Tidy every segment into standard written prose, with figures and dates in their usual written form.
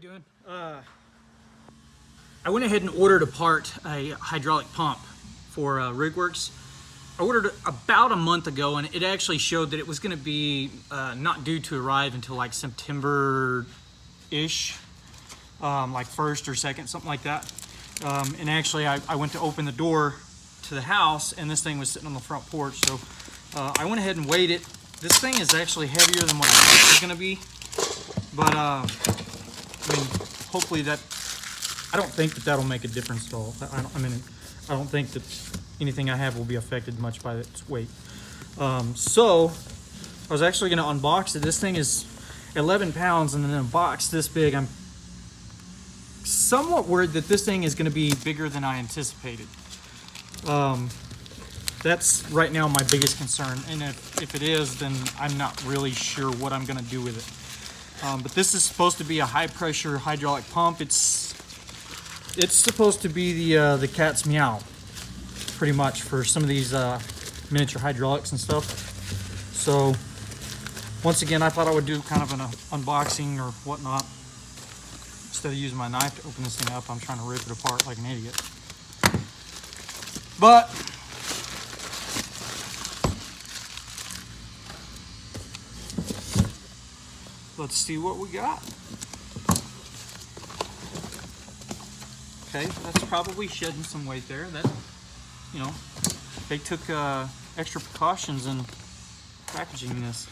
you doing? I went ahead and ordered apart a hydraulic pump for RigWorks. I ordered it about a month ago, and it actually showed that it was going to be not due to arrive until like September-ish, like 1st or 2nd, something like that. And actually, I went to open the door to the house, and this thing was sitting on the front porch. So I went ahead and weighed it. This thing is actually heavier than what I thought it was going to be, but I mean, hopefully that. I don't think that that'll make a difference at all. I don't think that anything I have will be affected much by its weight. So I was actually going to unbox it. This thing is 11 pounds, and in a box this big, I'm somewhat worried that this thing is going to be bigger than I anticipated. That's right now my biggest concern, and if it is, then I'm not really sure what I'm going to do with it. But this is supposed to be a high pressure hydraulic pump. It's supposed to be the cat's meow, pretty much, for some of these miniature hydraulics and stuff. So once again, I thought I would do kind of an unboxing or whatnot. Instead of using my knife to open this thing up, I'm trying to rip it apart like an idiot. But let's see what we got. Okay, that's probably shedding some weight there. That, you know, they took extra precautions in packaging this.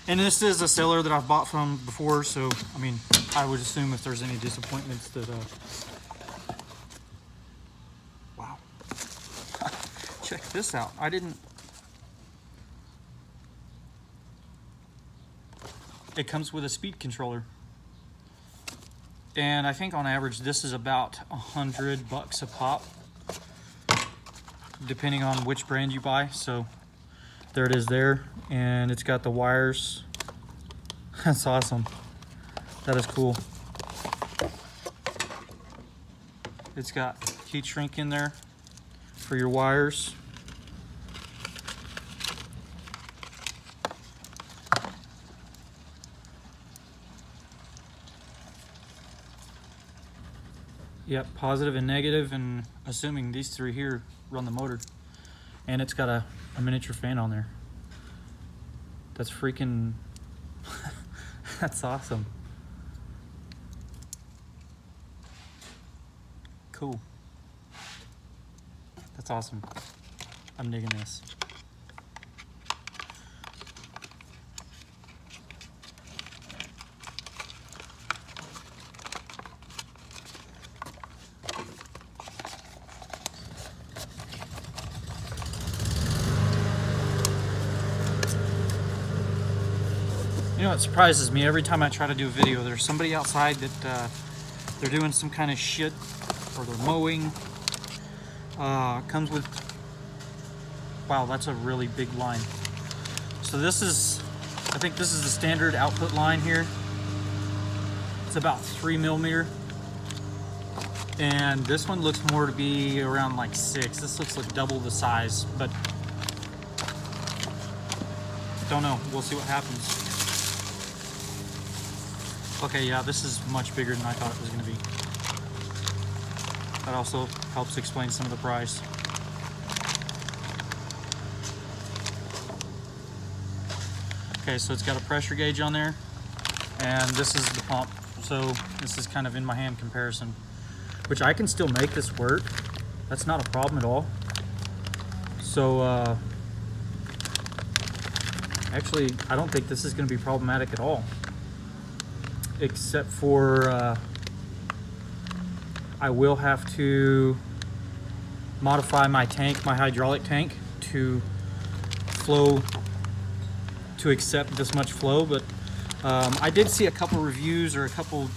And this is a seller that I've bought from before, so I mean, I would assume if there's any disappointments that wow. Check this out. It comes with a speed controller. And I think on average this is about $100 a pop, depending on which brand you buy. So there it is there, and it's got the wires. That's awesome. That is cool. It's got heat shrink in there for your wires. Yep, positive and negative, and assuming these three here run the motor. And it's got a miniature fan on there. That's freaking, that's awesome. Cool. That's awesome. I'm digging this. You know, it surprises me every time I try to do a video. There's somebody outside that they're doing some kind of shit, or they're mowing. Comes with, wow, that's a really big line. So this is, I think this is the standard output line here. It's about 3mm. And this one looks more to be around like 6. This looks like double the size, but don't know. We'll see what happens. Okay, yeah, this is much bigger than I thought it was going to be. That also helps explain some of the price. Okay, so it's got a pressure gauge on there, and this is the pump. So this is kind of in my hand comparison, which I can still make this work. That's not a problem at all. So actually, I don't think this is going to be problematic at all. Except for I will have to modify my tank, my hydraulic tank, to flow, to accept this much flow. But I did see a couple reviews or a couple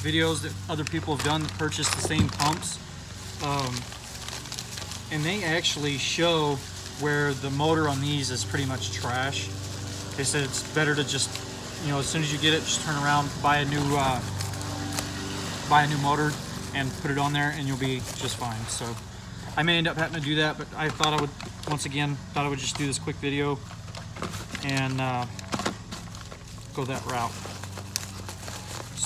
videos that other people have done that purchased the same pumps, and they actually show where the motor on these is pretty much trash. They said it's better to just, you know, as soon as you get it, just turn around, buy a new motor and put it on there, and you'll be just fine. So I may end up having to do that, but I thought I would, once again, just do this quick video and go that route.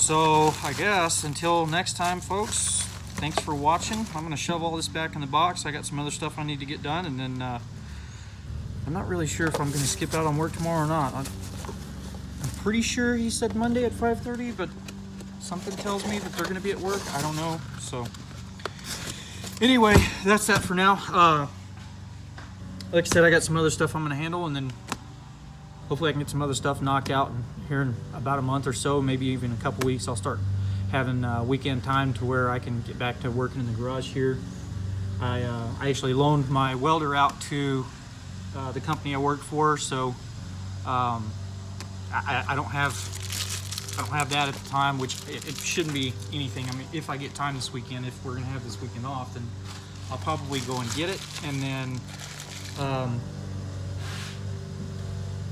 So I guess until next time, folks, thanks for watching. I'm going to shove all this back in the box. I got some other stuff I need to get done, and then I'm not really sure if I'm going to skip out on work tomorrow or not. I'm pretty sure he said Monday at 5:30, but something tells me that they're going to be at work. I don't know. So anyway, that's that for now. Like I said, I got some other stuff I'm going to handle, and then hopefully I can get some other stuff knocked out. And here in about a month or so, maybe even a couple weeks, I'll start having weekend time to where I can get back to working in the garage here. I actually loaned my welder out to the company I work for, so I don't have that at the time, which it shouldn't be anything. I mean, if I get time this weekend, if we're gonna have this weekend off, then I'll probably go and get it, and then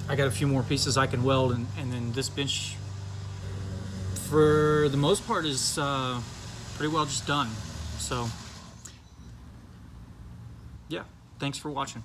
I got a few more pieces I can weld, and then this bench, for the most part, is pretty well just done. So yeah, thanks for watching.